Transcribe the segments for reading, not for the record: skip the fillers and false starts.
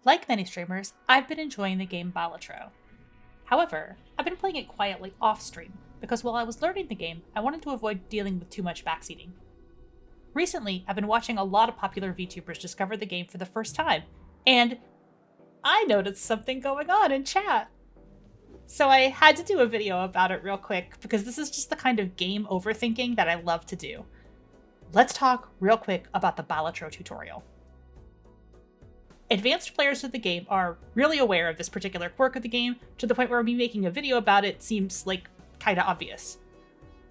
Like many streamers, I've been enjoying the game Balatro. However, I've been playing it quietly off-stream, because while I was learning the game, I wanted to avoid dealing with too much backseating. Recently, I've been watching a lot of popular VTubers discover the game for the first time, and I noticed something going on in chat. So I had to do a video about it real quick, because this is just the kind of game overthinking that I love to do. Let's talk real quick about the Balatro tutorial. Advanced players of the game are really aware of this particular quirk of the game, to the point where me making a video about it seems like kinda obvious.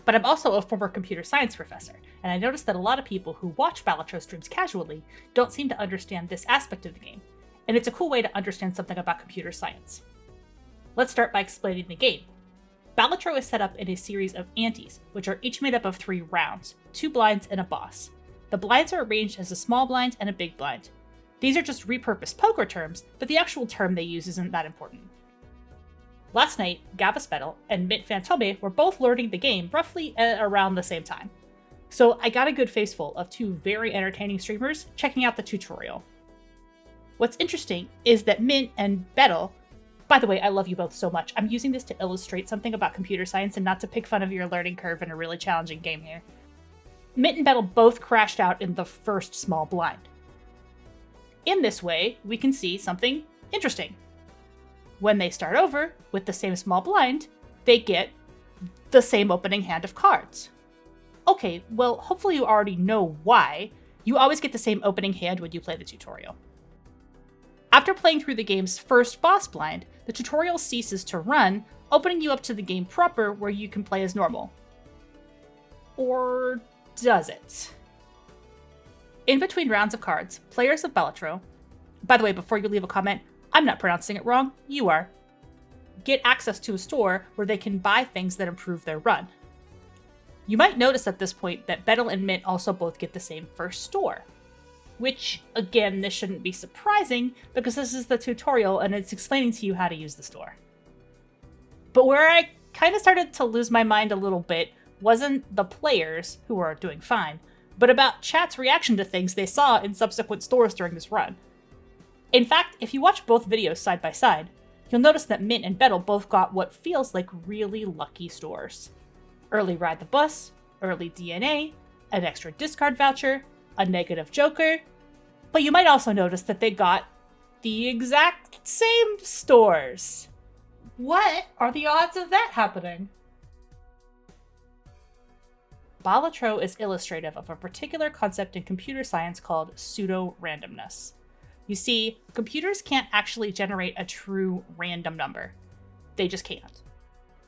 But I'm also a former computer science professor, and I noticed that a lot of people who watch Balatro streams casually don't seem to understand this aspect of the game, and it's a cool way to understand something about computer science. Let's start by explaining the game. Balatro is set up in a series of antes, which are each made up of 3 rounds, 2 blinds and a boss. The blinds are arranged as a small blind and a big blind. These are just repurposed poker terms, but the actual term they use isn't that important. Last night, Gavaspedal and Mint Fantome were both learning the game roughly around the same time. So I got a good faceful of 2 very entertaining streamers checking out the tutorial. What's interesting is that Mint and Bedel, by the way, I love you both so much. I'm using this to illustrate something about computer science and not to pick fun of your learning curve in a really challenging game here. Mint and Bedel both crashed out in the first small blind. In this way, we can see something interesting. When they start over with the same small blind, they get the same opening hand of cards. Okay, well, hopefully you already know why. You always get the same opening hand when you play the tutorial. After playing through the game's first boss blind, the tutorial ceases to run, opening you up to the game proper where you can play as normal. Or does it? In between rounds of cards, players of Balatro, by the way, before you leave a comment, I'm not pronouncing it wrong, you are, get access to a store where they can buy things that improve their run. You might notice at this point that Bedel and Mint also both get the same first store. Which, again, this shouldn't be surprising, because this is the tutorial and it's explaining to you how to use the store. But where I kind of started to lose my mind a little bit wasn't the players, who are doing fine, but about chat's reaction to things they saw in subsequent stores during this run. In fact, if you watch both videos side by side, you'll notice that Mint and Bedel both got what feels like really lucky stores. Early Ride the Bus, early DNA, an extra discard voucher, a negative joker, but you might also notice that they got the exact same stores. What are the odds of that happening? Balatro is illustrative of a particular concept in computer science called pseudo randomness. You see, computers can't actually generate a true random number. They just can't.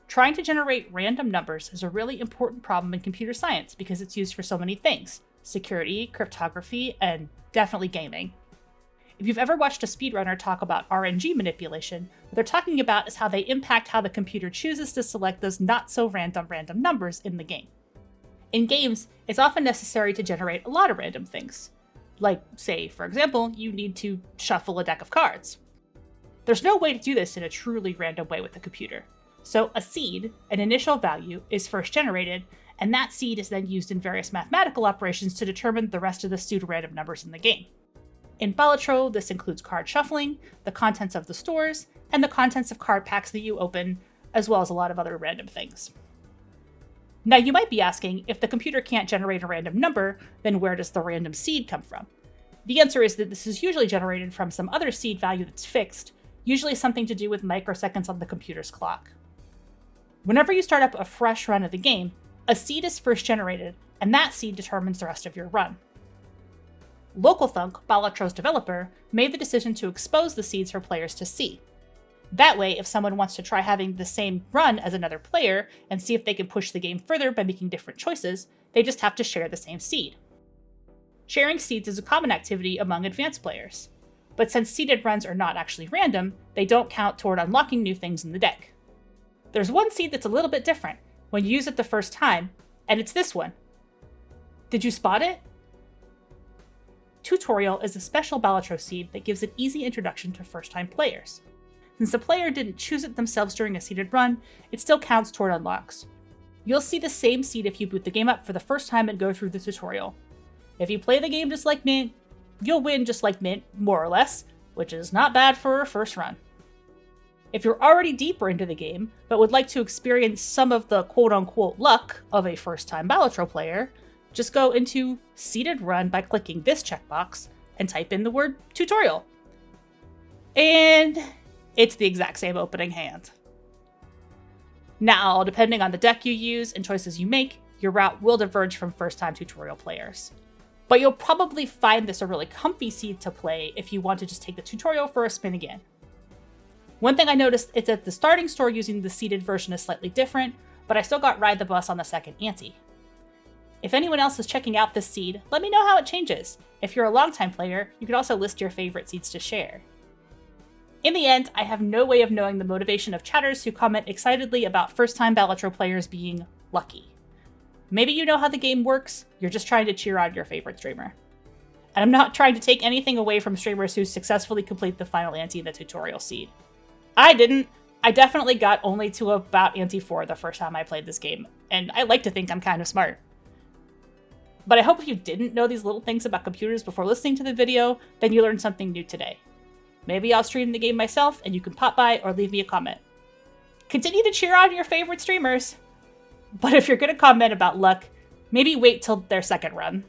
Trying to generate random numbers is a really important problem in computer science because it's used for so many things: security, cryptography, and definitely gaming. If you've ever watched a speedrunner talk about RNG manipulation, what they're talking about is how they impact how the computer chooses to select those not-so-random numbers in the game. In games, it's often necessary to generate a lot of random things. Like, say, for example, you need to shuffle a deck of cards. There's no way to do this in a truly random way with a computer. So a seed, an initial value, is first generated, and that seed is then used in various mathematical operations to determine the rest of the pseudo-random numbers in the game. In Balatro, this includes card shuffling, the contents of the stores, and the contents of card packs that you open, as well as a lot of other random things. Now you might be asking, if the computer can't generate a random number, then where does the random seed come from? The answer is that this is usually generated from some other seed value that's fixed, usually something to do with microseconds on the computer's clock. Whenever you start up a fresh run of the game, a seed is first generated, and that seed determines the rest of your run. LocalThunk, Balatro's developer, made the decision to expose the seeds for players to see. That way, if someone wants to try having the same run as another player and see if they can push the game further by making different choices, they just have to share the same seed. Sharing seeds is a common activity among advanced players, but since seeded runs are not actually random, they don't count toward unlocking new things in the deck. There's one seed that's a little bit different when you use it the first time, and it's this one. Did you spot it? Tutorial is a special Balatro seed that gives an easy introduction to first-time players. Since the player didn't choose it themselves during a seeded run, it still counts toward unlocks. You'll see the same seed if you boot the game up for the first time and go through the tutorial. If you play the game just like Mint, you'll win just like Mint, more or less, which is not bad for a first run. If you're already deeper into the game, but would like to experience some of the quote-unquote luck of a first-time Balatro player, just go into Seeded Run by clicking this checkbox and type in the word tutorial. And it's the exact same opening hand. Now, depending on the deck you use and choices you make, your route will diverge from first-time tutorial players. But you'll probably find this a really comfy seed to play if you want to just take the tutorial for a spin again. One thing I noticed is that the starting store using the seeded version is slightly different, but I still got Ride the Bus on the second ante. If anyone else is checking out this seed, let me know how it changes. If you're a longtime player, you can also list your favorite seeds to share. In the end, I have no way of knowing the motivation of chatters who comment excitedly about first-time Balatro players being lucky. Maybe you know how the game works, you're just trying to cheer on your favorite streamer. And I'm not trying to take anything away from streamers who successfully complete the final ante in the tutorial seed. I didn't. I definitely got only to about ante 4 the first time I played this game, and I like to think I'm kind of smart. But I hope if you didn't know these little things about computers before listening to the video, then you learned something new today. Maybe I'll stream the game myself and you can pop by or leave me a comment. Continue to cheer on your favorite streamers. But if you're going to comment about luck, maybe wait till their second run.